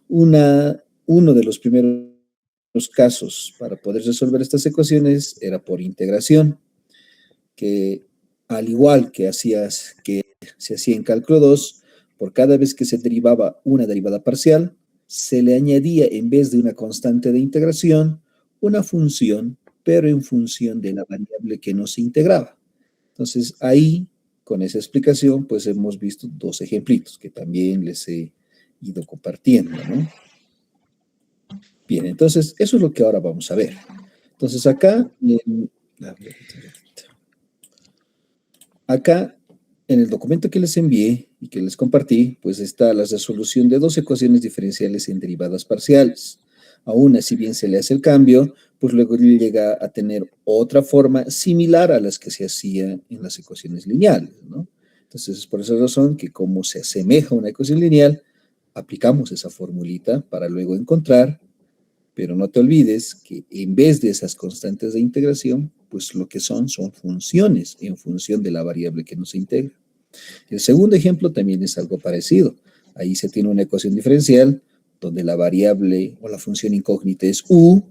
Uno de los primeros casos para poder resolver estas ecuaciones era por integración, que al igual que se hacía en cálculo 2, por cada vez que se derivaba una derivada parcial, se le añadía en vez de una constante de integración, una función, pero en función de la variable que no se integraba. Entonces ahí, con esa explicación, pues hemos visto dos ejemplitos que también les he ido compartiendo, ¿no? Bien, entonces eso es lo que ahora vamos a ver. Entonces acá en el documento que les envié y que les compartí, pues está la resolución de dos ecuaciones diferenciales en derivadas parciales. A una, si bien se le hace el cambio, pues luego llega a tener otra forma similar a las que se hacía en las ecuaciones lineales, ¿no? Entonces es por esa razón que como se asemeja a una ecuación lineal, aplicamos esa formulita para luego encontrar, pero no te olvides que en vez de esas constantes de integración, pues lo que son funciones en función de la variable que nos integra. El segundo ejemplo también es algo parecido. Ahí se tiene una ecuación diferencial donde la variable o la función incógnita es u.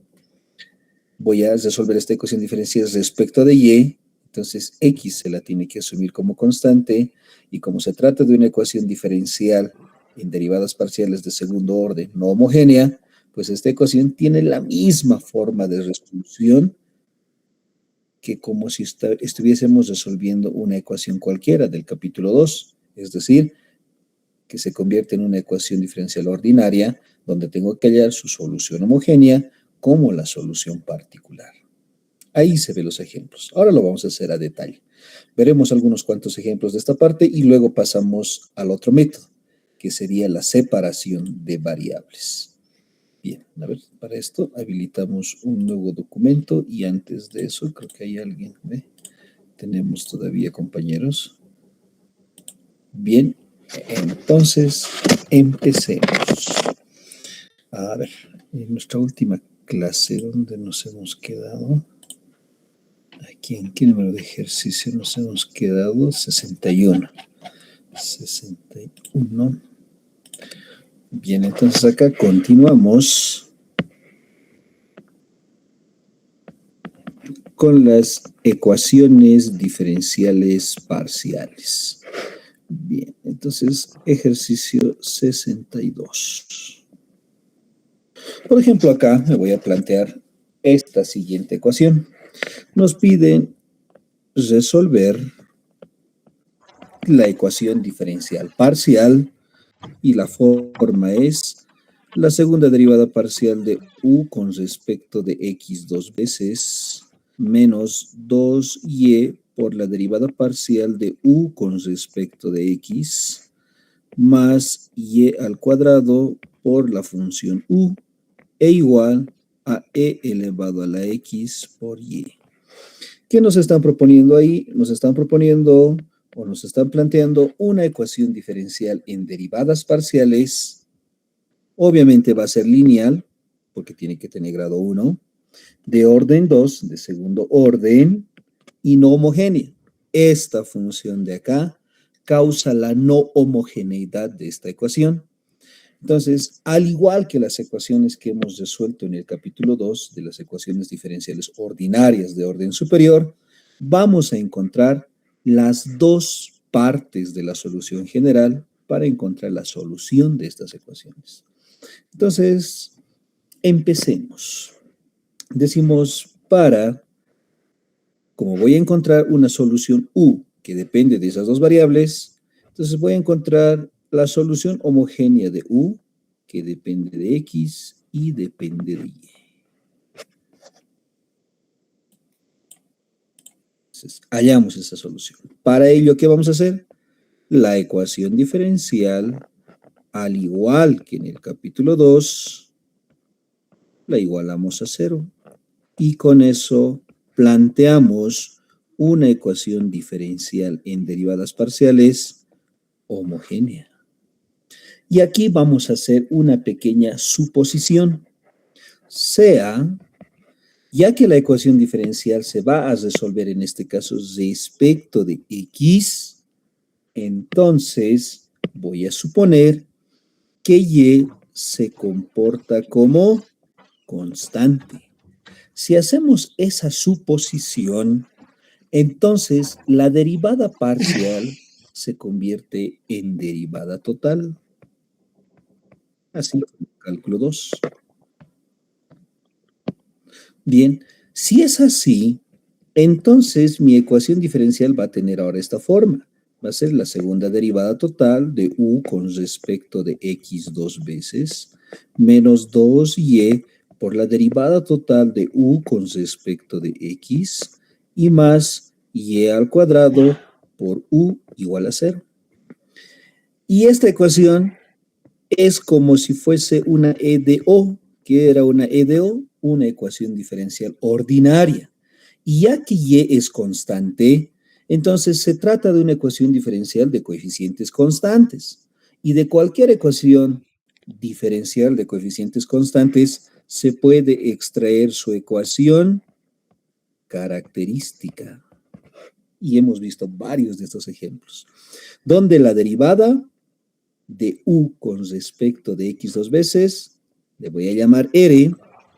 Voy a resolver esta ecuación diferencial respecto de y. Entonces x se la tiene que asumir como constante y como se trata de una ecuación diferencial en derivadas parciales de segundo orden no homogénea, pues esta ecuación tiene la misma forma de resolución que como si estuviésemos resolviendo una ecuación cualquiera del capítulo 2, es decir, que se convierte en una ecuación diferencial ordinaria donde tengo que hallar su solución homogénea como la solución particular. Ahí se ven los ejemplos. Ahora lo vamos a hacer a detalle. Veremos algunos cuantos ejemplos de esta parte y luego pasamos al otro método, que sería la separación de variables. Bien, a ver, para esto habilitamos un nuevo documento y antes de eso, creo que hay alguien, ¿ve? Tenemos todavía compañeros. Bien, entonces empecemos. A ver, en nuestra última clase, ¿dónde nos hemos quedado? Aquí, ¿en qué número de ejercicio nos hemos quedado? 61. 61. Bien, entonces acá continuamos con las ecuaciones diferenciales parciales. Bien, entonces ejercicio 62. Por ejemplo, acá me voy a plantear esta siguiente ecuación. Nos piden resolver la ecuación diferencial parcial y la forma es la segunda derivada parcial de u con respecto de x dos veces menos 2y por la derivada parcial de u con respecto de x más y al cuadrado por la función u e igual a e elevado a la x por y. ¿Qué nos están proponiendo ahí? Nos están proponiendo o nos están planteando una ecuación diferencial en derivadas parciales. Obviamente va a ser lineal, porque tiene que tener grado 1, de orden 2, de segundo orden, y no homogénea. Esta función de acá causa la no homogeneidad de esta ecuación. Entonces, al igual que las ecuaciones que hemos resuelto en el capítulo 2 de las ecuaciones diferenciales ordinarias de orden superior, vamos a encontrar las dos partes de la solución general para encontrar la solución de estas ecuaciones. Entonces, empecemos. Decimos como voy a encontrar una solución u que depende de esas dos variables, entonces voy a encontrar la solución homogénea de u que depende de x y depende de y. Entonces, hallamos esa solución. Para ello, ¿qué vamos a hacer? La ecuación diferencial, al igual que en el capítulo 2, la igualamos a 0. Y con eso planteamos una ecuación diferencial en derivadas parciales homogénea. Y aquí vamos a hacer una pequeña suposición. Ya que la ecuación diferencial se va a resolver en este caso respecto de x, entonces voy a suponer que y se comporta como constante. Si hacemos esa suposición, entonces la derivada parcial se convierte en derivada total. Así como cálculo 2. Bien, si es así, entonces mi ecuación diferencial va a tener ahora esta forma. Va a ser la segunda derivada total de u con respecto de x dos veces, menos 2y por la derivada total de u con respecto de x, y más y al cuadrado por u igual a 0. Y esta ecuación es como si fuese una E de O. ¿Qué era una E de O? Una ecuación diferencial ordinaria. Y ya que Y es constante, entonces se trata de una ecuación diferencial de coeficientes constantes. Y de cualquier ecuación diferencial de coeficientes constantes se puede extraer su ecuación característica. Y hemos visto varios de estos ejemplos, donde la derivada de u con respecto de x dos veces, le voy a llamar r,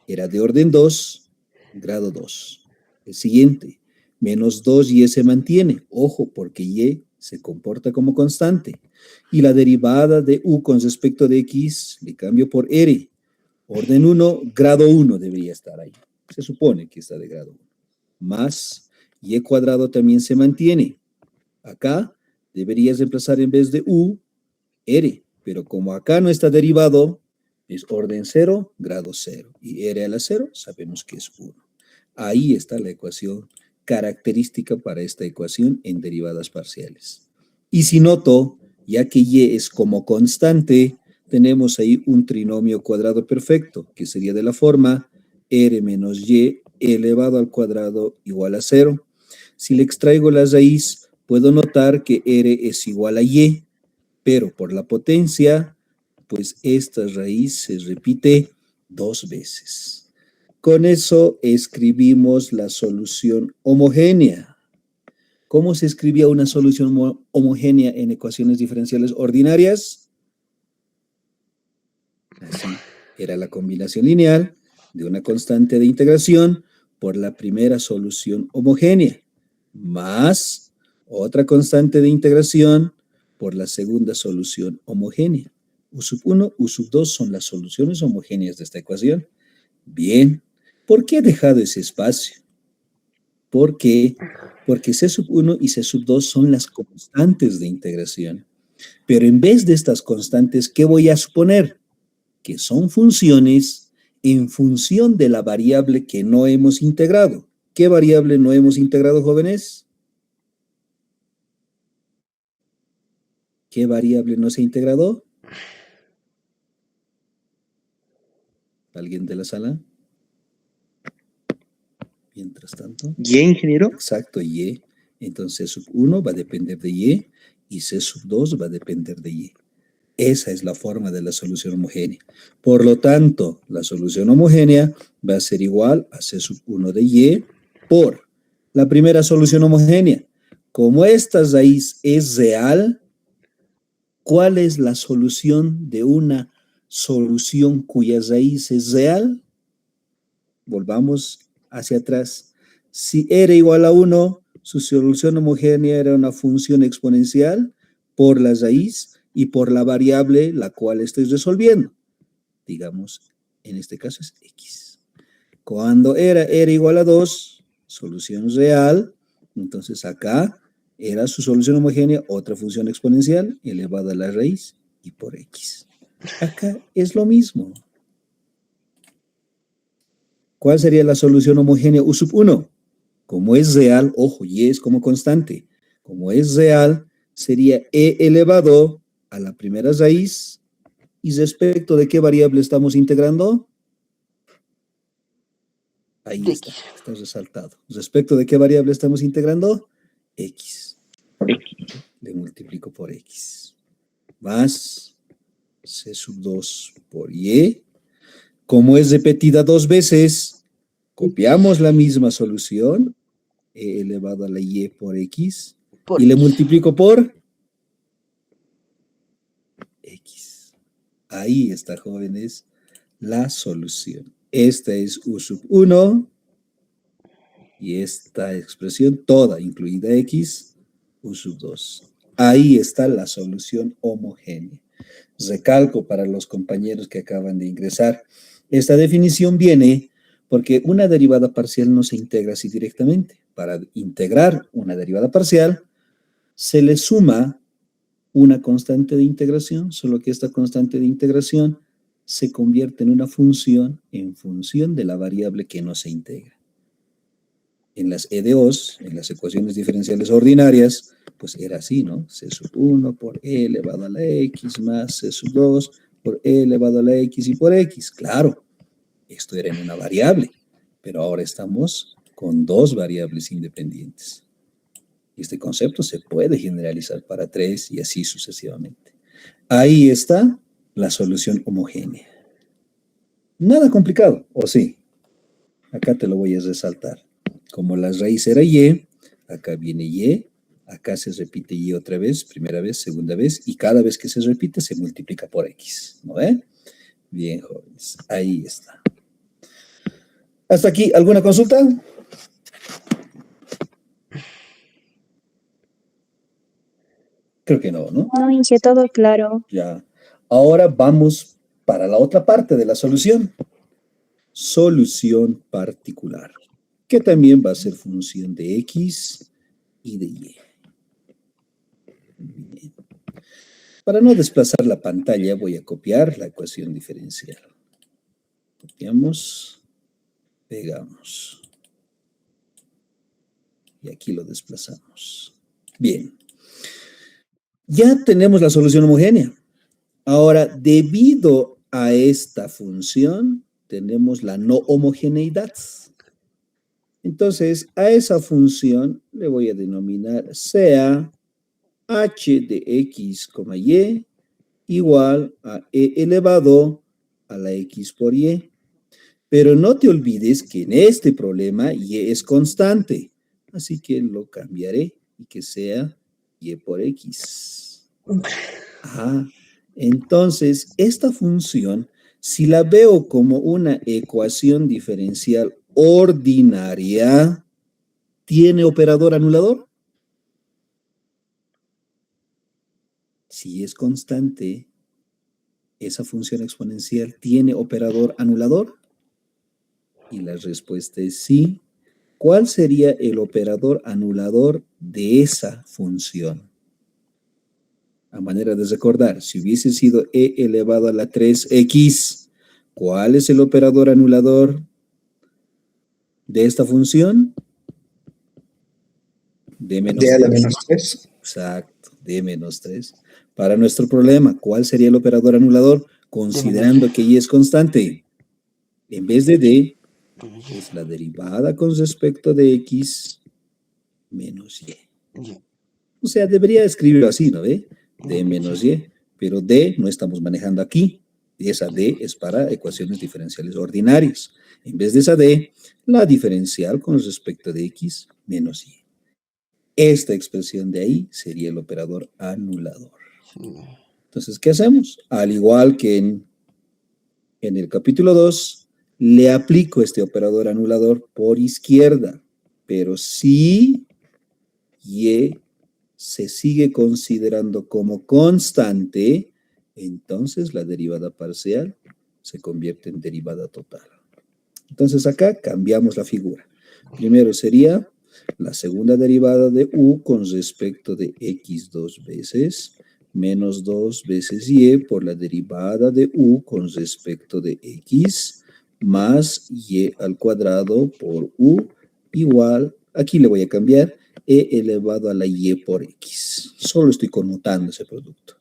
era de orden 2, grado 2. El siguiente, menos 2y se mantiene, ojo, porque y se comporta como constante. Y la derivada de u con respecto de x le cambio por r, orden 1, grado 1 debería estar ahí. Se supone que está de grado 1. Más y cuadrado también se mantiene. Acá deberías reemplazar en vez de u, r, pero como acá no está derivado, es orden 0, grado 0. Y r a la 0 sabemos que es 1. Ahí está la ecuación característica para esta ecuación en derivadas parciales. Y si noto, ya que y es como constante, tenemos ahí un trinomio cuadrado perfecto, que sería de la forma r menos y elevado al cuadrado igual a 0. Si le extraigo la raíz, puedo notar que r es igual a y, pero por la potencia, pues esta raíz se repite 2 veces. Con eso escribimos la solución homogénea. ¿Cómo se escribía una solución homogénea en ecuaciones diferenciales ordinarias? Así, era la combinación lineal de una constante de integración por la primera solución homogénea, más otra constante de integración por la segunda solución homogénea. U sub 1, U sub 2 son las soluciones homogéneas de esta ecuación. Bien, ¿por qué he dejado ese espacio? ¿Por qué? Porque C sub 1 y C sub 2 son las constantes de integración. Pero en vez de estas constantes, ¿qué voy a suponer? Que son funciones en función de la variable que no hemos integrado. ¿Qué variable no hemos integrado, jóvenes? ¿Qué variable no se ha integrado? ¿Alguien de la sala? Mientras tanto. ¿Y, ingeniero? Exacto, y. Entonces, C sub 1 va a depender de y C sub 2 va a depender de y. Esa es la forma de la solución homogénea. Por lo tanto, la solución homogénea va a ser igual a C sub 1 de y por la primera solución homogénea. Como esta raíz es real, ¿cuál es la solución de una solución cuya raíz es real? Volvamos hacia atrás. Si r igual a 1, su solución homogénea era una función exponencial por la raíz y por la variable la cual estoy resolviendo. Digamos, en este caso es x. Cuando era r igual a 2, solución real, entonces acá era su solución homogénea, otra función exponencial elevada a la raíz y por x. Acá es lo mismo. ¿Cuál sería la solución homogénea U sub 1? Como es real, ojo, y es como constante. Como es real, sería e elevado a la primera raíz. ¿Y respecto de qué variable estamos integrando? Ahí está resaltado. ¿Respecto de qué variable estamos integrando? X. Le multiplico por x. Más C sub 2 por y. Como es repetida 2 veces, copiamos la misma solución, e elevado a la y por x, y le multiplico por x. Ahí está, jóvenes, la solución. Esta es U sub 1 y esta expresión toda, incluida X, U sub 2. Ahí está la solución homogénea. Recalco para los compañeros que acaban de ingresar. Esta definición viene porque una derivada parcial no se integra así directamente. Para integrar una derivada parcial, se le suma una constante de integración, solo que esta constante de integración se convierte en una función en función de la variable que no se integra. En las EDOs, en las ecuaciones diferenciales ordinarias, pues era así, ¿no? C sub 1 por E elevado a la X más C sub 2 por E elevado a la X y por X. Claro, esto era en una variable, pero ahora estamos con dos variables independientes. Este concepto se puede generalizar para 3 y así sucesivamente. Ahí está la solución homogénea. Nada complicado, ¿o sí? Acá te lo voy a resaltar. Como la raíz era y, acá viene y, acá se repite y otra vez, primera vez, segunda vez, y cada vez que se repite se multiplica por x, ¿no ve? Bien, jóvenes, ahí está. ¿Hasta aquí alguna consulta? Creo que no, ¿no? No, Inge, todo claro. Ya. Ahora vamos para la otra parte de la solución. Solución particular, que también va a ser función de x y de y. Bien. Para no desplazar la pantalla, voy a copiar la ecuación diferencial. Copiamos, pegamos. Y aquí lo desplazamos. Bien. Ya tenemos la solución homogénea. Ahora, debido a esta función, tenemos la no homogeneidad. Entonces, a esa función le voy a denominar sea h de x, y igual a e elevado a la x por y. Pero no te olvides que en este problema y es constante. Así que lo cambiaré y que sea y por x. Entonces, esta función, si la veo como una ecuación diferencial ordinaria, ¿tiene operador anulador? Si es constante, esa función exponencial tiene operador anulador. Y la respuesta es sí. ¿Cuál sería el operador anulador de esa función? A manera de recordar, si hubiese sido e elevado a la 3x, ¿cuál es el operador anulador de esta función? D menos 3. D a la menos 3. Exacto, D menos 3. Para nuestro problema, ¿cuál sería el operador anulador? Considerando que y es constante. En vez de D, es la derivada con respecto de x menos y. O sea, debería escribirlo así, ¿no ve? D menos y, pero D no estamos manejando aquí. Esa D es para ecuaciones diferenciales ordinarias. En vez de esa D, la diferencial con respecto de x menos y. Esta expresión de ahí sería el operador anulador. Entonces, ¿qué hacemos? Al igual que en el capítulo 2, le aplico este operador anulador por izquierda, pero si y se sigue considerando como constante, entonces la derivada parcial se convierte en derivada total. Entonces acá cambiamos la figura. Primero sería la segunda derivada de u con respecto de x 2 veces menos 2 veces y por la derivada de u con respecto de x más y al cuadrado por u igual, aquí le voy a cambiar, e elevado a la y por x. Solo estoy conmutando ese producto.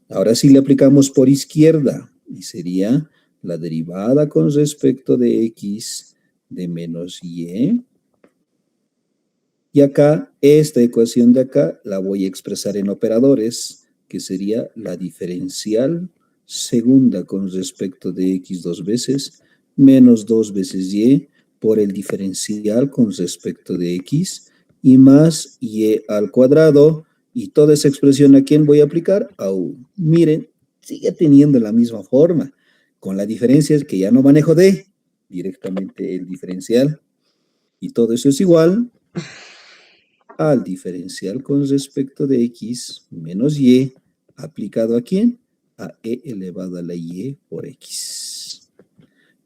Ahora sí le aplicamos por izquierda y sería la derivada con respecto de x de menos y. Y acá, esta ecuación de acá la voy a expresar en operadores, que sería la diferencial segunda con respecto de x 2 veces menos 2 veces y por el diferencial con respecto de x y más y al cuadrado. Y toda esa expresión, ¿a quién voy a aplicar? A u. Miren, sigue teniendo la misma forma, con la diferencia es que ya no manejo D, directamente el diferencial, y todo eso es igual al diferencial con respecto de X menos Y, aplicado ¿a quién? A E elevado a la Y por X.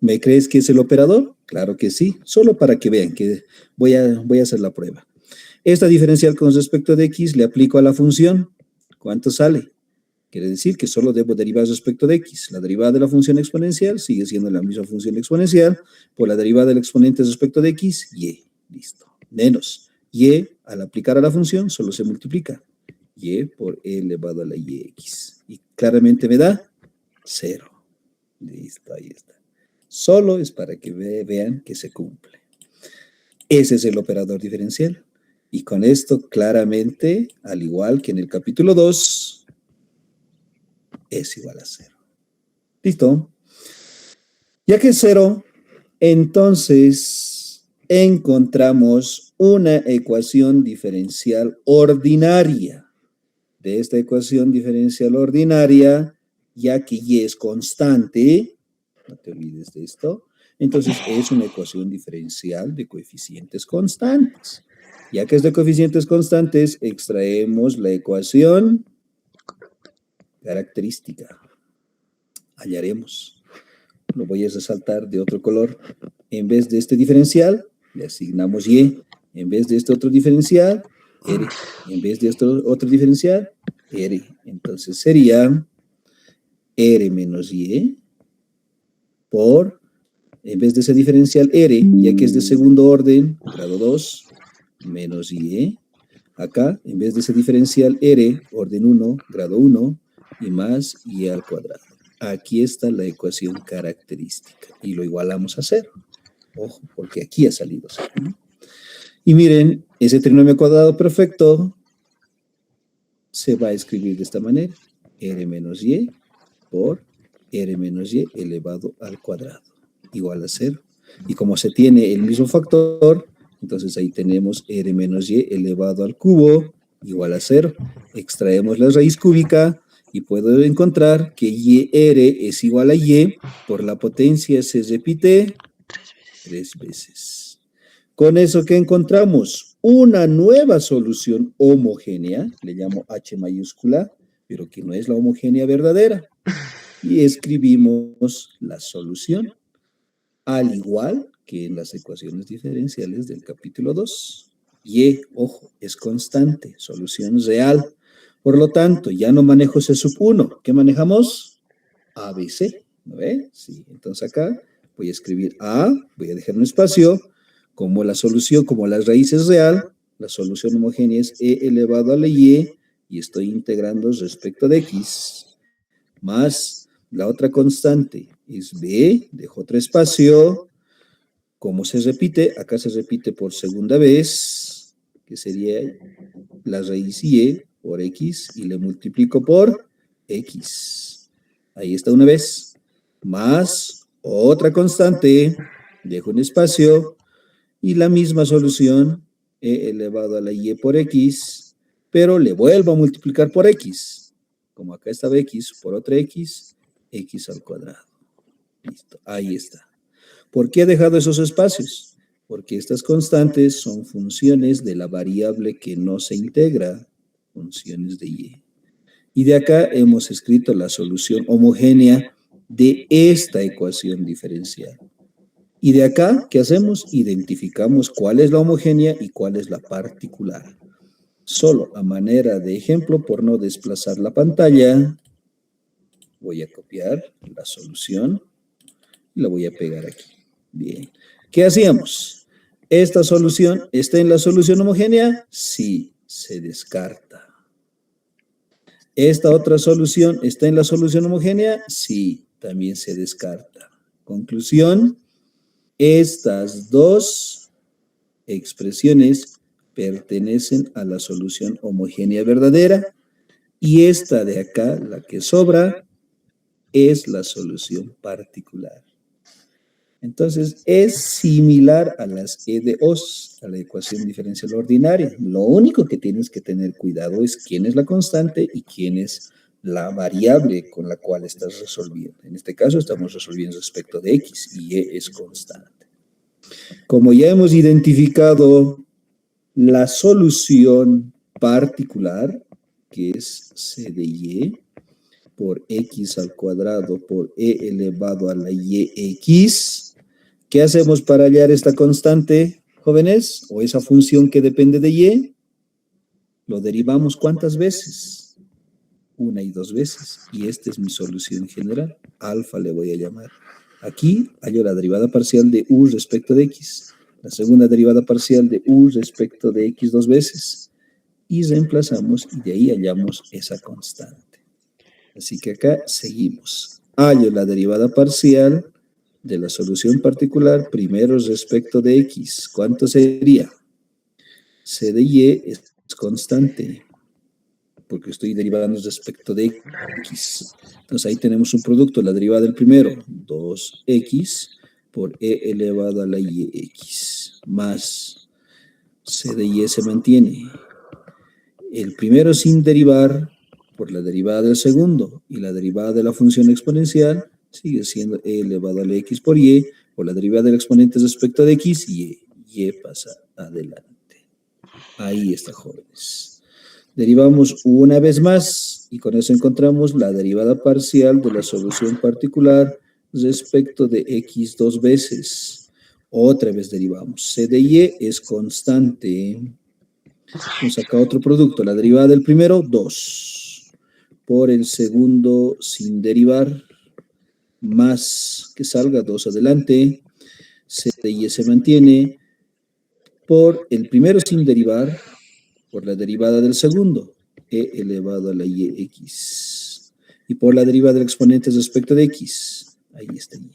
¿Me crees que es el operador? Claro que sí, solo para que vean que voy a hacer la prueba. Esta diferencial con respecto de X le aplico a la función. ¿Cuánto sale? Quiere decir que solo debo derivar respecto de X. La derivada de la función exponencial sigue siendo la misma función exponencial por la derivada del exponente respecto de X, Y. Listo. Menos Y, al aplicar a la función, solo se multiplica. Y por E elevado a la YX. Y claramente me da 0. Listo, ahí está. Solo es para que vean que se cumple. Ese es el operador diferencial. Y con esto, claramente, al igual que en el capítulo 2, es igual a 0. ¿Listo? Ya que es 0, entonces encontramos una ecuación diferencial ordinaria. De esta ecuación diferencial ordinaria, ya que Y es constante, no te olvides de esto, entonces es una ecuación diferencial de coeficientes constantes. Ya que es de coeficientes constantes, extraemos la ecuación característica. Hallaremos. Lo voy a resaltar de otro color. En vez de este diferencial, le asignamos Y. En vez de este otro diferencial, R. En vez de este otro diferencial, R. Entonces sería R menos Y por, en vez de ese diferencial R, ya que es de segundo orden, grado 2, menos Y. Acá, en vez de ese diferencial R, orden 1, grado 1, y más Y al cuadrado. Aquí está la ecuación característica y lo igualamos a 0. Ojo, porque aquí ha salido 0, ¿no? Y miren, ese trinomio cuadrado perfecto se va a escribir de esta manera. R menos Y por R menos Y elevado al cuadrado. Igual a 0. Y como se tiene el mismo factor, entonces ahí tenemos R menos Y elevado al cubo igual a 0. Extraemos la raíz cúbica y puedo encontrar que YR es igual a Y por la potencia se repite 3 veces. Con eso, ¿qué encontramos? Una nueva solución homogénea, le llamo H mayúscula, pero que no es la homogénea verdadera. Y escribimos la solución, al igual que en las ecuaciones diferenciales del capítulo 2. Y, ojo, es constante, solución real. Por lo tanto, ya no manejo C sub 1. ¿Qué manejamos? ABC. ¿No ve? Sí, entonces acá voy a escribir A, voy a dejar un espacio, como la solución, como la raíz es real, la solución homogénea es E elevado a la Y, y estoy integrando respecto de X, más la otra constante es B, dejo otro espacio, como se repite, acá se repite por segunda vez, que sería la raíz Y por X, y le multiplico por X. Ahí está una vez, más otra constante, dejo un espacio, y la misma solución, E elevado a la Y por X, pero le vuelvo a multiplicar por X. Como acá estaba X por otra X, X al cuadrado. Listo, ahí está. ¿Por qué he dejado esos espacios? Porque estas constantes son funciones de la variable que no se integra, funciones de Y. Y de acá hemos escrito la solución homogénea de esta ecuación diferencial. Y de acá, ¿qué hacemos? Identificamos cuál es la homogénea y cuál es la particular. Solo a manera de ejemplo, por no desplazar la pantalla, voy a copiar la solución y la voy a pegar aquí. Bien. ¿Qué hacíamos? ¿Esta solución está en la solución homogénea? Sí, se descarta. ¿Esta otra solución está en la solución homogénea? Sí, también se descarta. Conclusión, estas dos expresiones pertenecen a la solución homogénea verdadera y esta de acá, la que sobra, es la solución particular. Entonces, es similar a las EDOs, a la ecuación diferencial ordinaria. Lo único que tienes que tener cuidado es quién es la constante y quién es la variable con la cual estás resolviendo. En este caso estamos resolviendo respecto de x y y es constante. Como ya hemos identificado la solución particular, que es c de y, por x al cuadrado por e elevado a la yx, ¿qué hacemos para hallar esta constante, jóvenes? O esa función que depende de y, lo derivamos ¿cuántas veces? Una y dos veces. Y esta es mi solución general. Alfa le voy a llamar. Aquí hallo la derivada parcial de u respecto de x. La segunda derivada parcial de u respecto de x dos veces. Y reemplazamos y de ahí hallamos esa constante. Así que acá seguimos. Hallo la derivada parcial de la solución particular primero respecto de x. ¿Cuánto sería? C de y es constante, porque estoy derivando respecto de x. Entonces ahí tenemos un producto, la derivada del primero, 2x por e elevado a la yx, más c de y se mantiene. El primero sin derivar por la derivada del segundo, y la derivada de la función exponencial sigue siendo e elevado a la x por y la derivada del exponente respecto de x, y pasa adelante. Ahí está, jóvenes. Derivamos una vez más y con eso encontramos la derivada parcial de la solución particular respecto de x dos veces. Otra vez derivamos. C de y es constante. Vamos acá otro producto. La derivada del primero, 2. Por el segundo sin derivar, más que salga 2 adelante. C de y se mantiene. Por el primero sin derivar, por la derivada del segundo, e elevado a la yx. Y por la derivada del exponente respecto de x, ahí está y.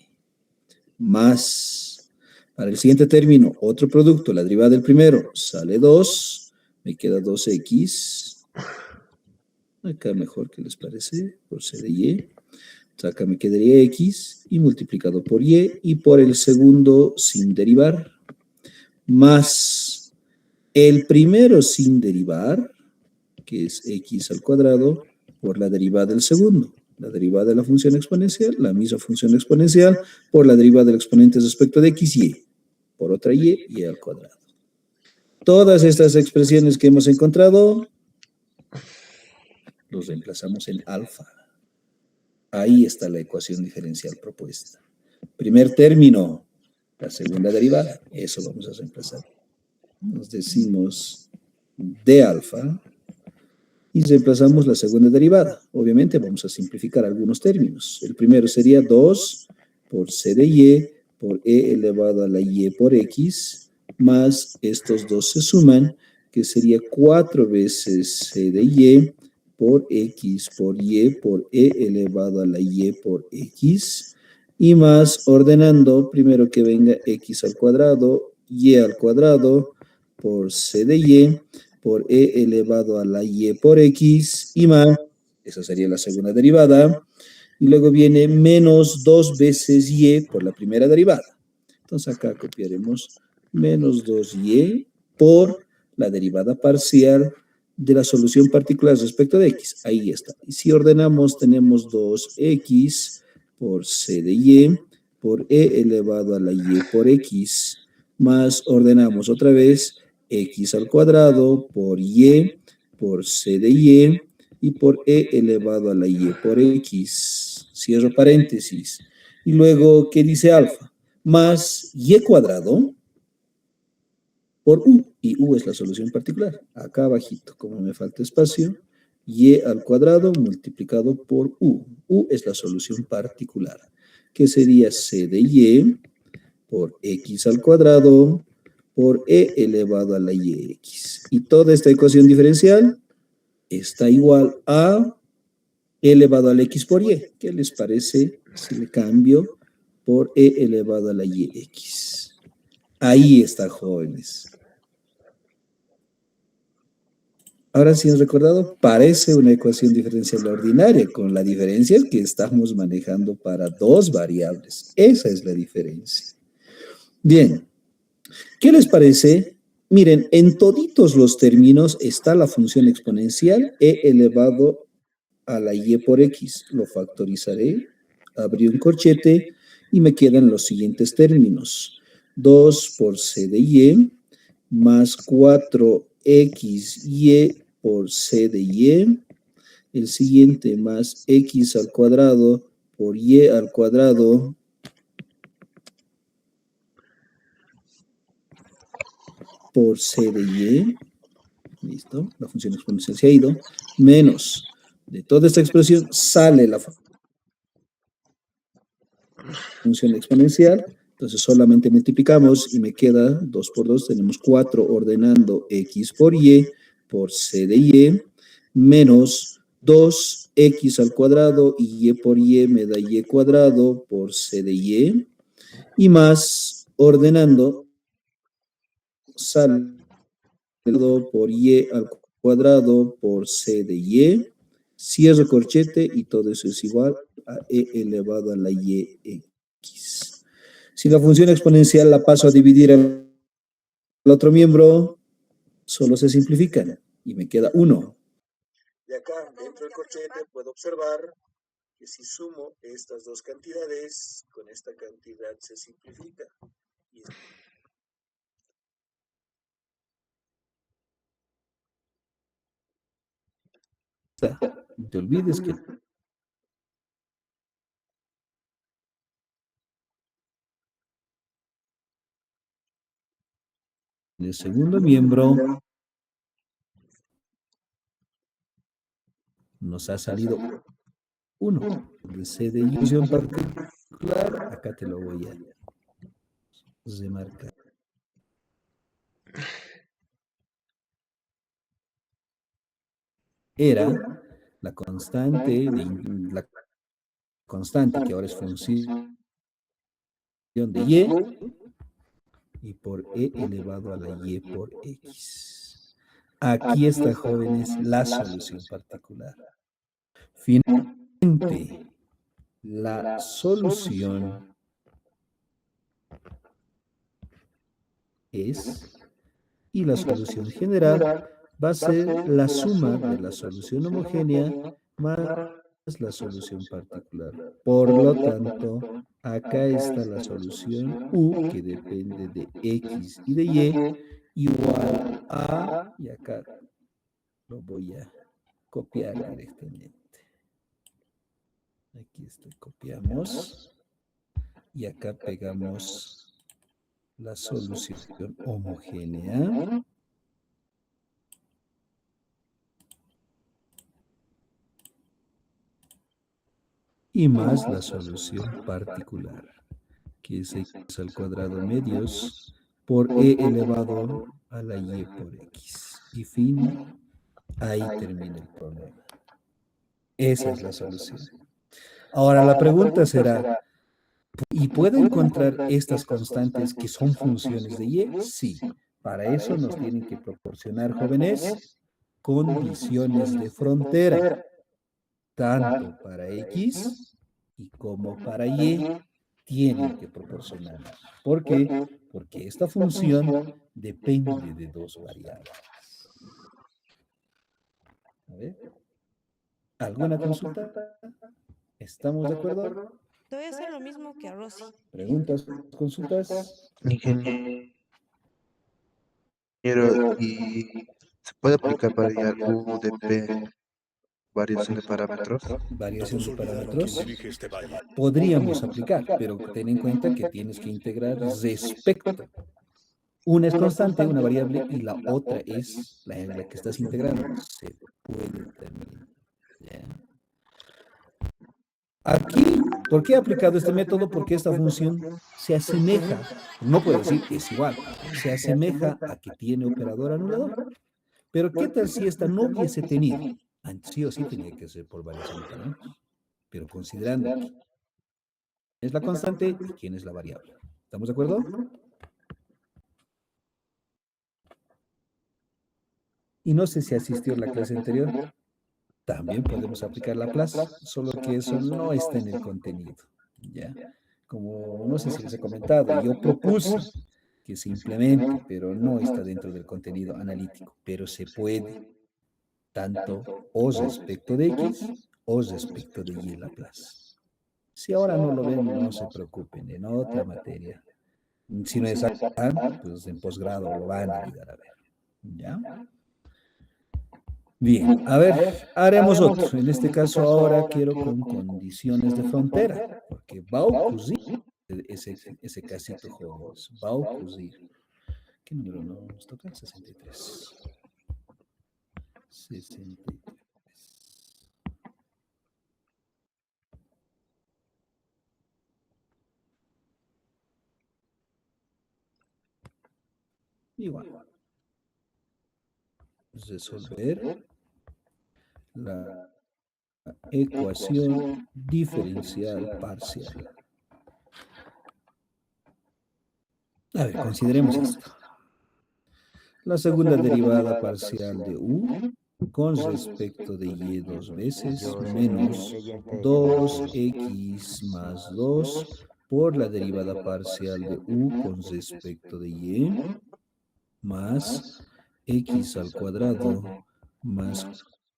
Más, para el siguiente término, otro producto, la derivada del primero, sale 2, me queda 2x. Acá mejor, ¿qué les parece? Por c de y. Entonces acá me quedaría x y multiplicado por y por el segundo sin derivar, más el primero sin derivar, que es x al cuadrado, por la derivada del segundo. La derivada de la función exponencial, la misma función exponencial, por la derivada del exponente respecto de x, y. Por otra y al cuadrado. Todas estas expresiones que hemos encontrado, los reemplazamos en alfa. Ahí está la ecuación diferencial propuesta. Primer término, la segunda derivada, eso vamos a reemplazar. Nos decimos d alfa y reemplazamos la segunda derivada. Obviamente vamos a simplificar algunos términos. El primero sería 2 por c de y por e elevado a la y por x, más estos dos se suman, que sería 4 veces c de y por x por y por e elevado a la y por x, y más ordenando, primero que venga x al cuadrado, y al cuadrado, por c de y, por e elevado a la y por x, y más, esa sería la segunda derivada, y luego viene menos 2 veces y por la primera derivada. Entonces acá copiaremos menos 2y por la derivada parcial de la solución particular respecto de x. Ahí está. Y si ordenamos, tenemos 2x por c de y por e elevado a la y por x, más ordenamos otra vez x al cuadrado por y por c de y por e elevado a la y por x. Cierro paréntesis. Y luego, ¿qué dice alfa? Más y cuadrado por u, y u es la solución particular. Acá abajito, como me falta espacio, y al cuadrado multiplicado por u. U es la solución particular, que sería c de y por x al cuadrado por e elevado a la yx. Y toda esta ecuación diferencial está igual a e elevado al x por y. ¿Qué les parece si le cambio por e elevado a la yx? Ahí está, jóvenes. Ahora, si han recordado, parece una ecuación diferencial ordinaria, con la diferencia que estamos manejando para dos variables. Esa es la diferencia. Bien, ¿qué les parece? Miren, en toditos los términos está la función exponencial e elevado a la y por x. Lo factorizaré, abrí un corchete y me quedan los siguientes términos. 2 por c de y más 4xy por c de y. El siguiente más x al cuadrado por y al cuadrado por c de y. Listo, la función exponencial se ha ido. Menos de toda esta expresión sale la función exponencial. Entonces solamente multiplicamos y me queda 2 por 2. Tenemos 4 ordenando x por y por c de y. Menos 2x al cuadrado y por y me da y cuadrado por c de y. Y más ordenando sale por y al cuadrado por c de y, cierro corchete y todo eso es igual a e elevado a la y x. Si la función exponencial la paso a dividir al otro miembro, solo se simplifican y me queda 1. De acá, dentro del corchete, puedo observar que si sumo estas dos cantidades, con esta cantidad se simplifica. No te olvides que en el segundo miembro nos ha salido 1. El c de ilusión particular, acá te lo voy a remarcar. Era la constante, la constante que ahora es función de y por e elevado a la y por x. Aquí está, jóvenes, la solución particular. Finalmente, la solución es, y la solución general va a ser la suma de la solución homogénea más la solución particular. Por lo tanto, acá está la solución u, que depende de x y de y, igual a, y acá lo voy a copiar directamente. Aquí está, copiamos y acá pegamos la solución homogénea. Y más la solución particular, que es x al cuadrado medios por e elevado a la y por x. Y fin, ahí termina el problema. Esa es la solución. Ahora la pregunta será, ¿y puedo encontrar estas constantes que son funciones de y? Sí. Para eso nos tienen que proporcionar, jóvenes, condiciones de frontera, tanto para x y como para y, tienen que proporcionar. ¿Por qué? Porque esta función depende de dos variables. A ver, ¿alguna consulta? ¿Estamos de acuerdo? Te voy a hacer lo mismo que a Rosy. ¿Preguntas, consultas? Ingeniero, ¿y se puede aplicar para hallar UDP variación de parámetros? Variación de parámetros. Podríamos aplicar, pero ten en cuenta que tienes que integrar respecto. Una es constante, una variable, y la otra es la en la que estás integrando. Se puede también. ¿Ya? Aquí, ¿por qué he aplicado este método? Porque esta función se asemeja, no puedo decir es igual, se asemeja a que tiene operador anulador. Pero ¿qué tal si esta no hubiese tenido? Sí o sí tenía que ser por variación de parámetros. Pero considerando quién es la constante y quién es la variable. ¿Estamos de acuerdo? Y no sé si asistió a la clase anterior. También podemos aplicar la Laplace, solo que eso no está en el contenido. ¿Ya? Como no sé si les he comentado, yo propuse que se implemente, pero no está dentro del contenido analítico, pero se puede, tanto o respecto de x o respecto de y Laplace. Si ahora no lo ven, no se preocupen, en otra materia. Si no es acá, pues en posgrado lo van a llegar a ver. ¿Ya? Bien, a ver, haremos otro. En este caso ahora quiero con condiciones de frontera, porque va a ocurrir ese casito, jóvenes. Va a ocurrir. ¿Qué número no nos toca? 63. 63. Igual. Resolver la ecuación diferencial parcial. A ver, consideremos esto. La segunda derivada parcial de u con respecto de y dos veces menos 2x más 2 por la derivada parcial de u con respecto de y más x al cuadrado más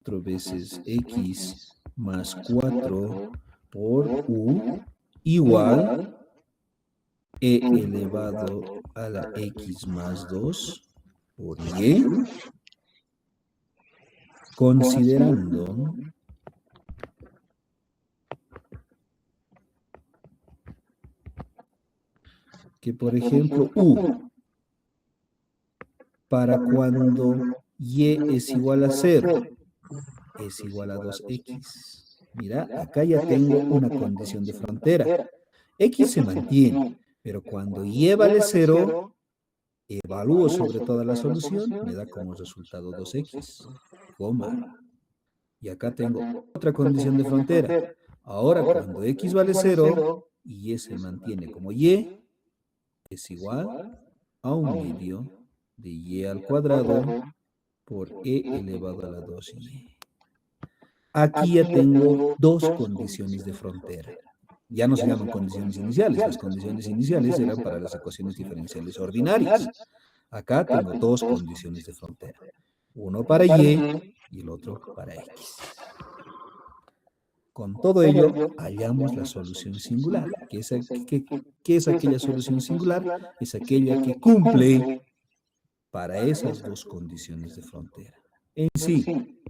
4 veces x más 4 por u igual e elevado a la x más 2 por y, considerando que, por ejemplo, u para cuando y es igual a 0 es igual a 2x. Mira, acá ya tengo una condición de frontera. X se mantiene, pero cuando y vale 0, evalúo sobre toda la solución, me da como resultado 2x, coma. Y acá tengo otra condición de frontera. Ahora, cuando x vale 0 y y se mantiene como y, es igual a un medio de y al cuadrado por e elevado a la 2y. Aquí ya tengo dos condiciones de frontera. Ya no se llaman condiciones iniciales. Las condiciones iniciales eran para las ecuaciones diferenciales ordinarias. Acá tengo dos condiciones de frontera. Uno para y el otro para x. Con todo ello, hallamos la solución singular. ¿Qué es aquella solución singular? Es aquella que cumple para esas dos condiciones de frontera. En sí,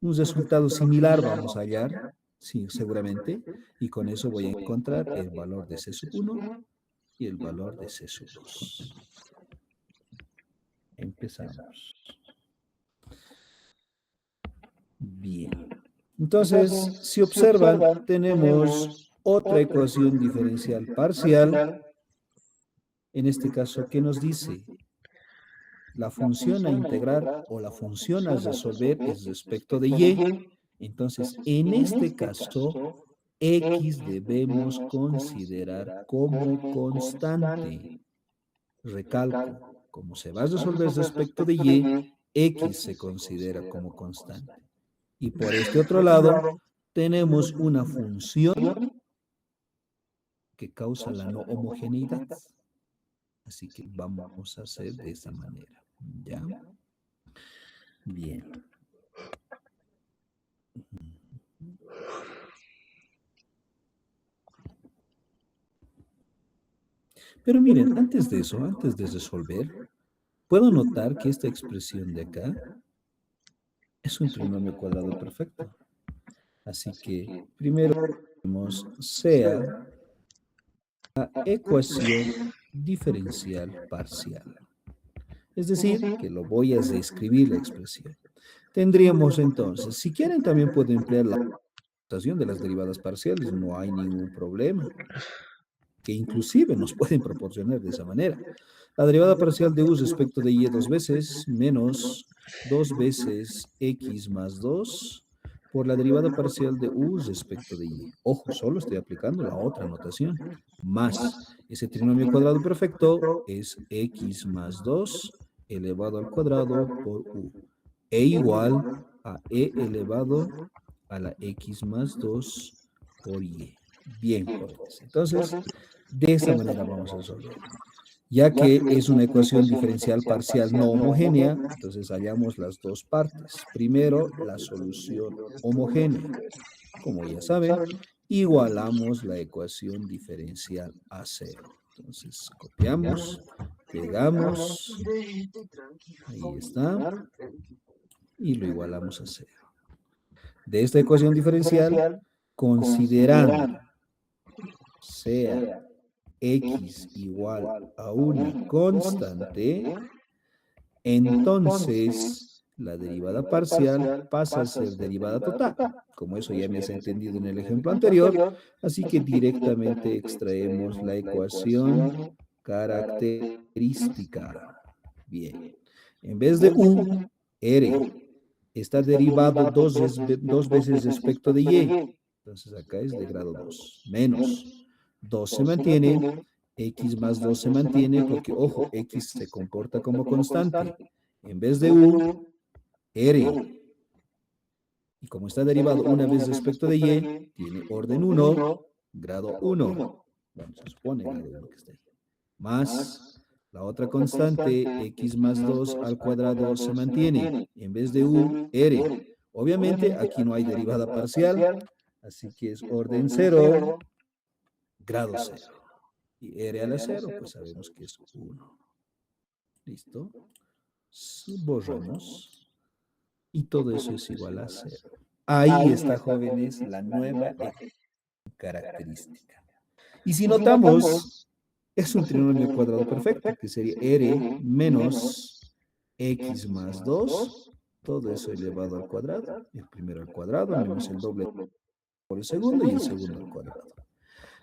un resultado similar vamos a hallar, sí, seguramente, y con eso voy a encontrar el valor de C sub 1 y el valor de C sub 2. Empezamos. Bien. Entonces, si observan, tenemos otra ecuación diferencial parcial. En este caso, ¿qué nos dice? La función a integrar o la función a resolver es respecto de y. Entonces, en este caso, x debemos considerar como constante. Recalco, como se va a resolver respecto de y, x se considera como constante. Y por este otro lado, tenemos una función que causa la no homogeneidad. Así que vamos a hacer de esa manera. ¿Ya? Bien. Pero miren, antes de eso, antes de resolver, puedo notar que esta expresión de acá es un trinomio cuadrado perfecto. Así que primero tenemos sea la ecuación diferencial parcial. Es decir, que lo voy a reescribir la expresión. Tendríamos entonces, si quieren también puedo emplear la notación de las derivadas parciales, no hay ningún problema, que inclusive nos pueden proporcionar de esa manera. La derivada parcial de u respecto de y dos veces menos 2 veces x más 2 por la derivada parcial de u respecto de y. Ojo, solo estoy aplicando la otra notación. Más ese trinomio cuadrado perfecto es x más 2 elevado al cuadrado por u. E igual a e elevado a la x más 2 por y. Bien, jóvenes. Entonces, de esa manera vamos a resolver. Ya que es una ecuación diferencial parcial no homogénea, entonces hallamos las dos partes. Primero, la solución homogénea. Como ya saben, igualamos la ecuación diferencial a cero. Entonces, copiamos, pegamos, ahí está, y lo igualamos a cero. De esta ecuación diferencial, considerando sea x igual a una constante, entonces la derivada parcial pasa a ser derivada total. Como eso ya me has entendido en el ejemplo anterior, así que directamente extraemos la ecuación característica. Bien, en vez de u, r está derivado dos veces respecto de y. Entonces acá es de grado 2, menos 2 se mantiene, x más 2 se mantiene porque, ojo, x se comporta como constante. En vez de u, r. Y como está derivado una vez respecto de y, tiene orden 1, grado 1. Bueno, se supone grado 1 que está ahí. Más la otra constante, x más 2 al cuadrado se mantiene. En vez de u, r. Obviamente aquí no hay derivada parcial, así que es orden 0, grado 0. Y r a la 0, pues sabemos que es 1. ¿Listo? Borramos. Y todo eso es igual a 0. Ahí está, jóvenes, la nueva característica. Y si notamos, es un trinomio cuadrado perfecto, que sería r menos x más 2, todo eso elevado al cuadrado. El primero al cuadrado menos el doble por el segundo y el segundo al cuadrado.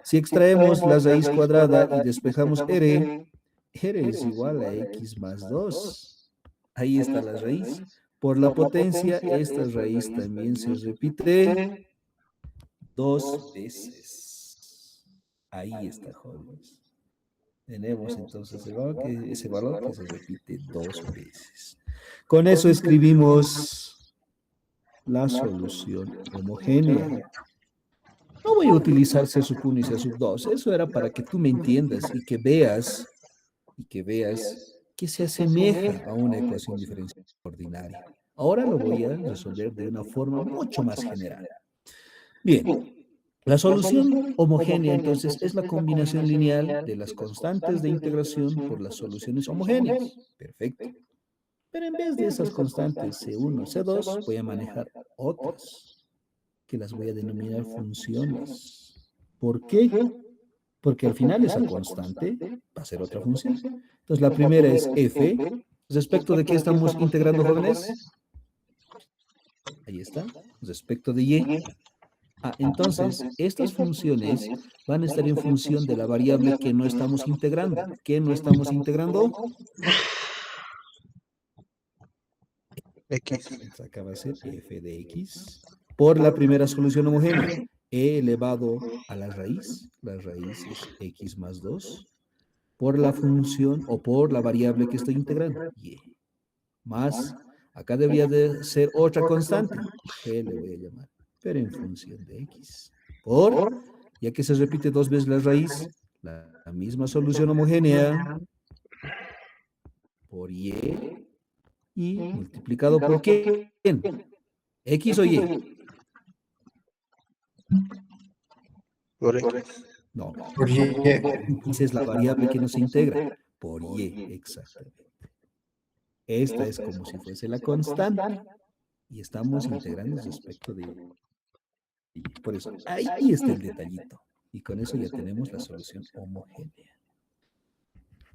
Si extraemos la raíz cuadrada y despejamos r, r es igual a x más 2. Ahí está la raíz. Por la potencia, esta raíz también se repite 2 veces. Ahí está, jóvenes. Tenemos entonces ese valor que se repite 2 veces. Con eso escribimos la solución homogénea. No voy a utilizar C sub 1 y C sub 2. Eso era para que tú me entiendas y que veas que se asemeja a una ecuación diferencial ordinaria. Ahora lo voy a resolver de una forma mucho más general. Bien, la solución homogénea entonces es la combinación lineal de las constantes de integración por las soluciones homogéneas. Perfecto. Pero en vez de esas constantes C1, C2, voy a manejar otras, que las voy a denominar funciones. ¿Por qué? Porque al final esa constante va a ser otra función. Entonces la primera es f. ¿Respecto de qué estamos integrando, jóvenes? Ahí está. Respecto de y. Entonces, estas funciones van a estar en función de la variable que no estamos integrando. ¿Qué no estamos integrando? X. Entonces, acá va a ser f de x por la primera solución homogénea. E elevado a la raíz es x más 2, por la función o por la variable que estoy integrando, y. Más, acá debería de ser otra constante, g le voy a llamar, pero en función de x. Ya que se repite 2 veces la raíz, la misma solución homogénea por y multiplicado por quién, x o y. Por X. No, Por Y. x es la variable que nos integra, por y, exactamente. Esta es como si fuese la constante y estamos integrando respecto de y. Por eso, ahí está el detallito. Y con eso ya tenemos la solución homogénea.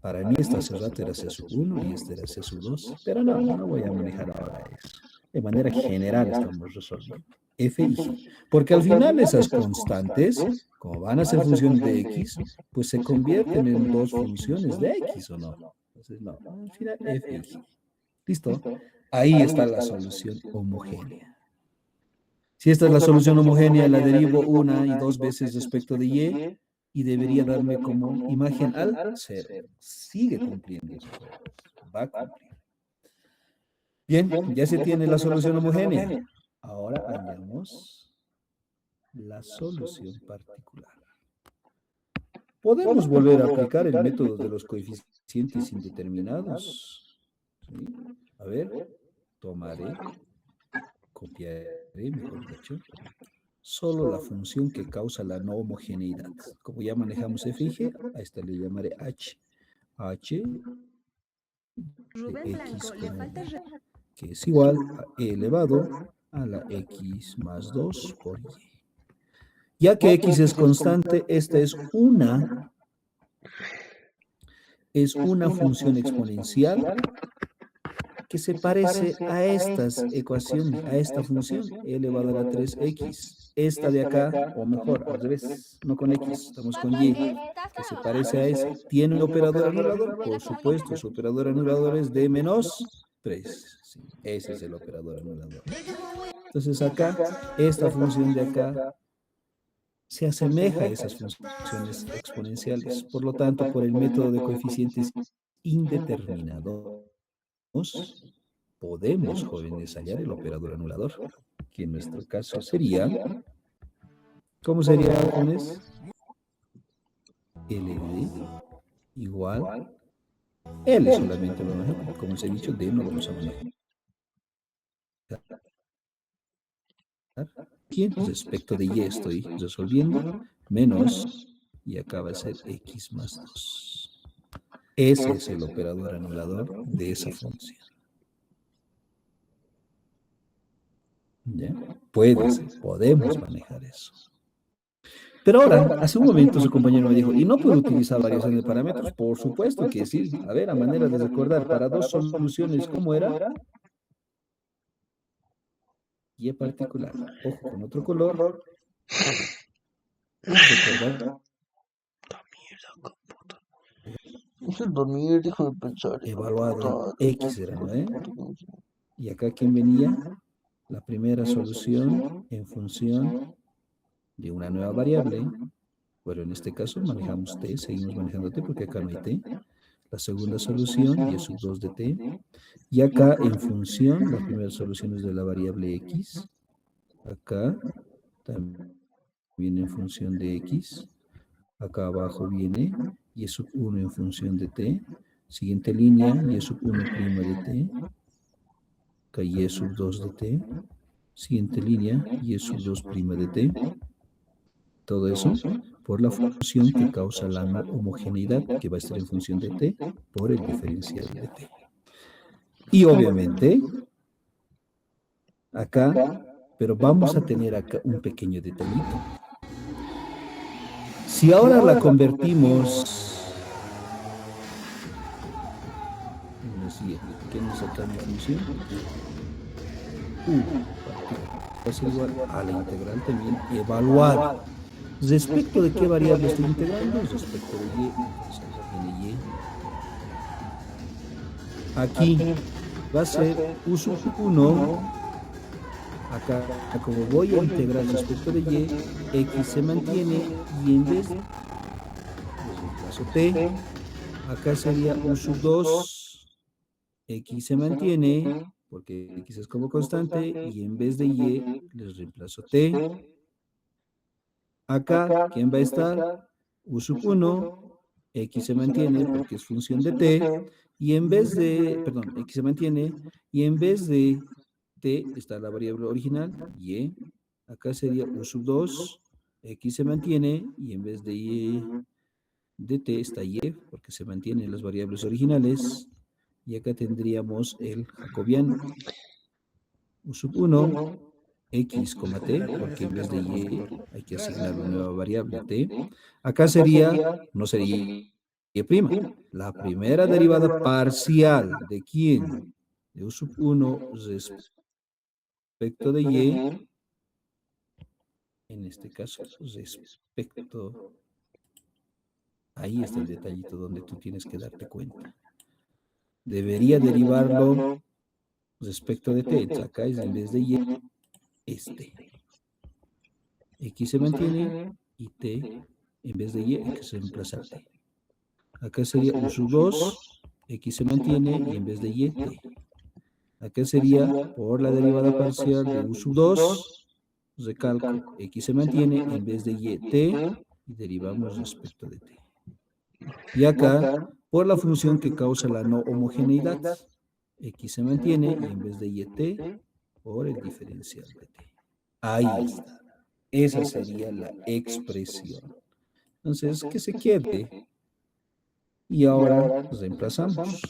Para mí esta hace rato era C sub 1 y esta era C sub 2, pero no voy a manejar ahora eso. De manera general estamos resolviendo f y g. Porque al final esas constantes, como van a ser función de x, pues se convierten en dos funciones de x, ¿o no? Entonces, no, al final f y g. ¿Listo? Ahí está la solución homogénea. Si esta es la solución homogénea, la derivo una y dos veces respecto de y debería darme como imagen al 0. Sigue cumpliendo eso. Va a cumplir. Bien, ya se tiene la solución homogénea. Ahora hallamos la solución particular. Podemos volver a aplicar el método de los coeficientes indeterminados. ¿Sí? A ver, tomaré, copiaré, mejor dicho, solo la función que causa la no homogeneidad. Como ya manejamos f y g, a esta le llamaré h. H de x, que es igual a e elevado a la x más 2 por y. Ya que x es constante, esta es una función exponencial que se parece a estas ecuaciones, a esta función, e elevado a la 3x. Esta de acá, o mejor, al revés, no con x, estamos con y, que se parece a esa. ¿Tiene un operador anulador? Por supuesto, su operador anulador es d menos 3. Sí, ese es el operador anulador. Entonces acá, esta función de acá se asemeja a esas funciones exponenciales. Por lo tanto, por el método de coeficientes indeterminados, podemos, jóvenes, hallar el operador anulador, que en nuestro caso sería, ¿cómo sería, jóvenes? LD igual, L solamente lo manejamos, como les he dicho, D no lo vamos a manejar. ¿Quién? Respecto de Y estoy resolviendo, menos, y acá va a ser X más 2. Ese es el operador anulador de esa función. ¿Ya? Podemos manejar eso. Pero ahora, hace un momento su compañero me dijo, ¿y no puede utilizar variación de parámetros? Por supuesto que sí. A ver, a manera de recordar, para dos soluciones, ¿cómo era? Y particular. Ojo, con otro color. Recordar. Dormir, déjame pensar. Evaluado en X era, ¿no? Y acá, ¿quién venía? La primera solución en función de una nueva variable. Bueno, en este caso manejamos t, seguimos manejando t porque acá no hay t. La segunda solución, y sub 2 de t. Y acá en función, la primera solución es de la variable x. Acá también viene en función de x. Acá abajo viene y sub 1 en función de t. Siguiente línea, y sub 1' de t. Acá y sub 2 de t. Siguiente línea, y sub 2' de t. Todo eso por la función que causa la no homogeneidad, que va a estar en función de t, por el diferencial de t. Y obviamente, acá, pero vamos a tener acá un pequeño detallito. Si ahora la convertimos en lo siguiente, ¿qué nos saca mi función? Va a ser igual a la integral también evaluada. ¿Respecto de qué variable estoy integrando? Respecto de y, entonces viene y. Aquí va a ser u sub 1. Acá, como voy a integrar respecto de y, x se mantiene y en vez de reemplazo t, acá sería u sub 2, x se mantiene, porque x es como constante, y en vez de y, les reemplazo t. Acá, ¿quién va a estar? U sub 1, x se mantiene porque es función de t, y en vez de, perdón, x se mantiene, y en vez de t está la variable original, y. Acá sería u sub 2, x se mantiene, y en vez de y de t está y, porque se mantienen las variables originales, y acá tendríamos el jacobiano. U sub 1, x, t, porque en vez de y hay que asignar una nueva variable t. Acá sería, no sería y prima, la primera derivada parcial de quién, de u sub 1 respecto de y, en este caso respecto, ahí está el detallito donde tú tienes que darte cuenta. Debería derivarlo respecto de t, acá es en vez de y, x se mantiene y t, en vez de y, hay que reemplazar t. Acá sería u sub 2, x se mantiene y en vez de y, t. Acá sería por la derivada parcial de u sub 2, recalco, x se mantiene en vez de y, t, y derivamos respecto de t. Y acá, por la función que causa la no homogeneidad, x se mantiene y en vez de yt, por el diferencial de t. Ahí está. Esa sería la expresión. Entonces, que se quede. Y ahora reemplazamos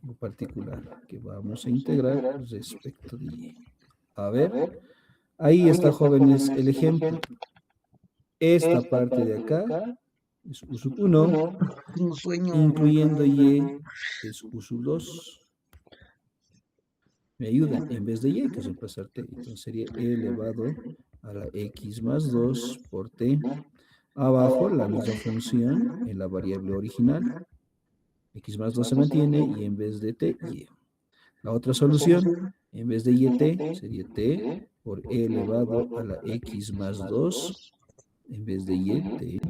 lo particular que vamos a integrar respecto de y. A ver, ahí está, jóvenes, el ejemplo. Esta parte de acá es u sub 1, Tengo sueño. incluyendo y es u sub 2. Me ayudan, en vez de y, que es reemplazar t. Entonces sería e elevado a la x más 2 por t. Abajo, la misma función en la variable original. X más 2 se mantiene y en vez de t, y. La otra solución, en vez de yt, sería t por e elevado a la x más 2, en vez de yt.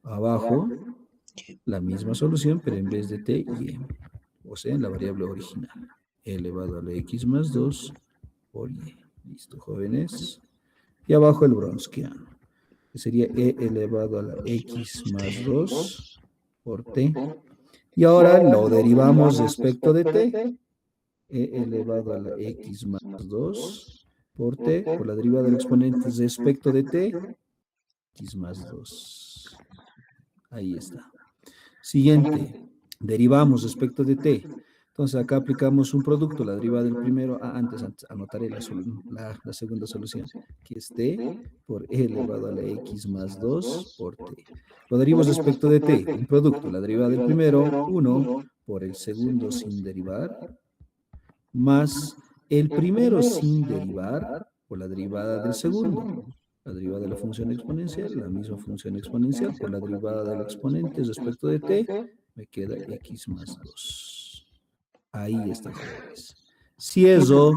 Abajo, la misma solución, pero en vez de t, y. O sea, en la variable original. E elevado a la x más 2 por y. Listo, jóvenes. Y abajo el Wronskiano, que sería e elevado a la x más 2 por t. Y ahora lo derivamos respecto de t. E elevado a la x más 2 por t, por la derivada del exponente respecto de t, x más 2. Ahí está. Siguiente, derivamos respecto de t. Entonces acá aplicamos un producto, la derivada del primero, antes anotaré la segunda solución, que es t por e elevado a la x más 2 por t. Lo derivo respecto de t, un producto, la derivada del primero, 1 por el segundo sin derivar, más el primero sin derivar por la derivada del segundo. La derivada de la función exponencial, la misma función exponencial por la derivada del exponente respecto de t, me queda x más 2. Ahí está, jóvenes. Cierro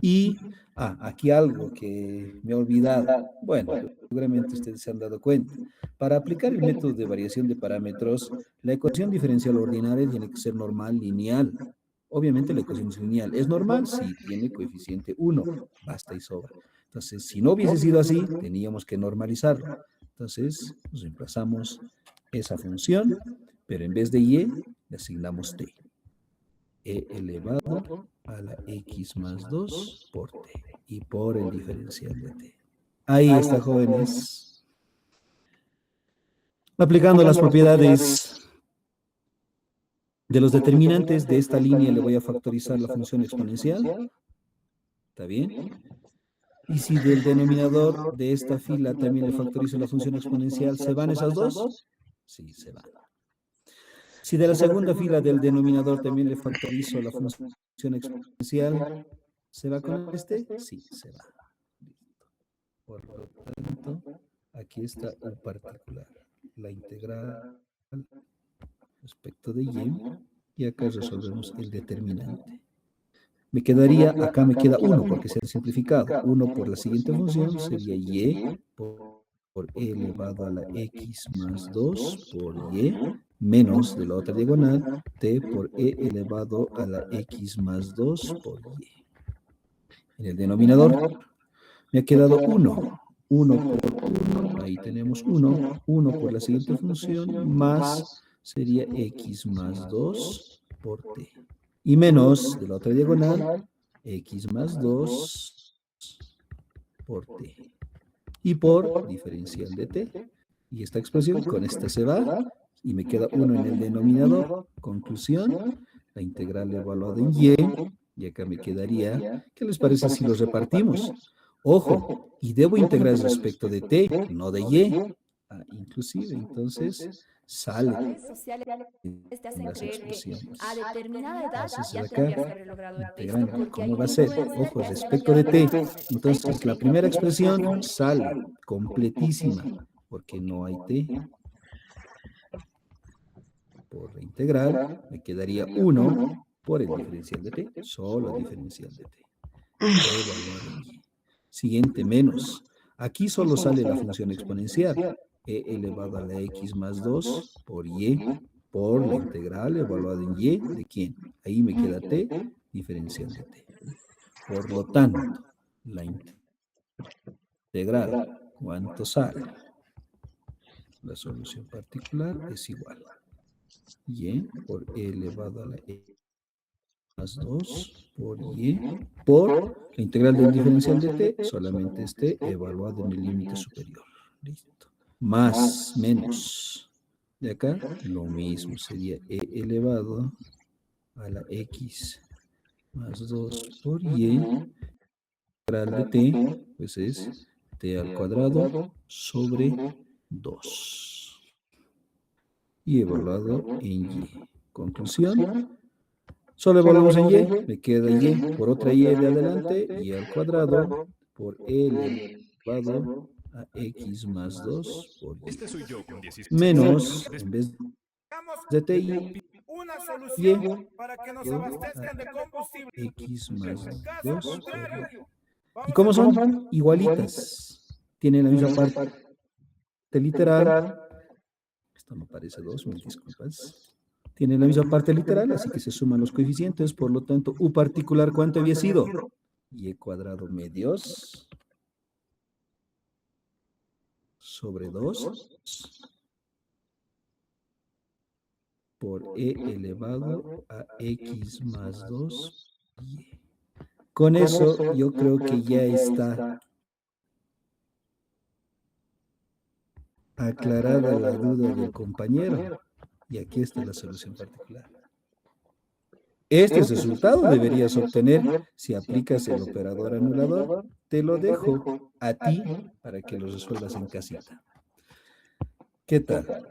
y... aquí algo que me he olvidado. Bueno, seguramente ustedes se han dado cuenta. Para aplicar el método de variación de parámetros, la ecuación diferencial ordinaria tiene que ser normal lineal. Obviamente la ecuación es lineal. ¿Es normal? Sí, tiene coeficiente 1. Basta y sobra. Entonces, si no hubiese sido así, teníamos que normalizarlo. Entonces, reemplazamos esa función, pero en vez de y, le asignamos t. E elevado a la x más 2 por t. Y por el diferencial de t. Ahí está, jóvenes. Aplicando las propiedades de los determinantes de esta línea, le voy a factorizar la función exponencial. ¿Está bien? Y si del denominador de esta fila también le factorizo la función exponencial, ¿se van esas dos? Sí, se van. Si de la segunda fila del denominador también le factorizo la función exponencial, ¿se va con este? Sí, se va. Por lo tanto, aquí está u particular. La integral respecto de y acá resolvemos el determinante. Me quedaría, acá me queda 1 porque se ha simplificado. 1 por la siguiente función sería y por e elevado a la x más 2 por y menos de la otra diagonal t por e elevado a la x más 2 por y. En el denominador me ha quedado 1. 1 por 1, ahí tenemos 1. 1 por la siguiente función más sería x más 2 por t. Y menos de la otra diagonal, x más 2 por t. Y por diferencial de t. Y esta expresión con esta se va y me queda 1 en el denominador. Conclusión, la integral evaluada en y acá me quedaría, ¿qué les parece si los repartimos? Ojo, y debo integrar respecto de t, no de y. Inclusive, entonces, sale Redes sociales te en hacen las creer que expresiones. a determinada edad Entonces, ya acá, tendrías que haber logrado esto integrando, porque hay ¿cómo un va a ser? influencer Ojo, que hace respecto de millones de t. dólares. Entonces, la primera expresión sale completísima, porque no hay t. Por la integral, me quedaría 1 por el diferencial de t, solo diferencial de t. Evaluado en y. Siguiente, menos. Aquí solo sale la función exponencial, e elevado a la x más 2 por y, por la integral evaluada en y, ¿de quién? Ahí me queda t, diferencial de t. Por lo tanto, la integral, ¿cuánto sale? la solución particular es igual. Y por e elevado a la e más 2 por y por la integral del diferencial de t solamente esté evaluado en el límite superior. Listo. Más, menos. De acá, lo mismo. Sería e elevado a la x más 2 por y. La integral de t, pues es t al cuadrado sobre 2. Y evaluado en y. Conclusión. Solo evaluamos en y, me queda y por otra y de adelante, y al cuadrado por e elevado a x más 2 por y. Este soy yo con 16. Menos, en vez de t y una solución para que nos a abastezcan de combustible. x más Caso 2 por y. contrario, ¿Y cómo son? Igualitas. Tienen la misma parte literal. Esto no parece 2, mil disculpas. Tienen la misma parte literal, así que se suman los coeficientes. Por lo tanto, u particular, ¿cuánto había sido? Y cuadrado medios sobre 2 por e elevado a x más 2 y. Con eso, yo creo que ya está aclarada la duda del compañero. Y aquí está la solución particular. Este resultado deberías obtener si aplicas el operador anulador. Te lo dejo a ti para que lo resuelvas en casita. ¿Qué tal?